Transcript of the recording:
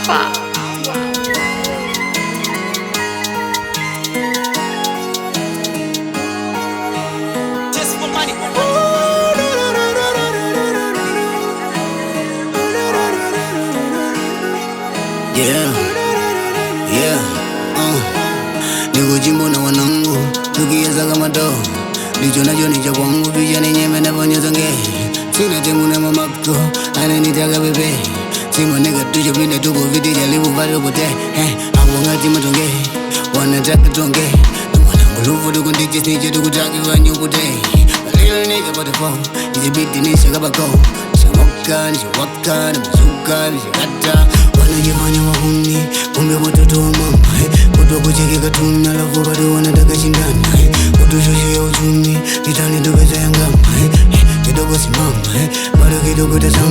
Alpha. Yeah, yeah, niko jimbo na wanangu, tukieza kama do licho nacho ni cha kwangu, picha ni nyembe na ponyo zonge. Sina temu na mamako, ananitaka bebe. Sima nigga tucho pinda tuko viti jalibu bado pote. Hapo ngati matonge, wanataka tonge. Mwanangu lufu tuko ndiche snitche tuko taki wanyu pote. Little nigga but the phone, is a bit nisha kabako. Nishamoka, nishawaka, nimasuka, nishakata. Wanajifanya wahuni, kumbe watoto wa mama. Kuto kucheke katuni, alafu bado wanataka shindana. Kutushushia uchumi, kitani tupeza ya ngama. Kidogo simama, bado kidogo tazama.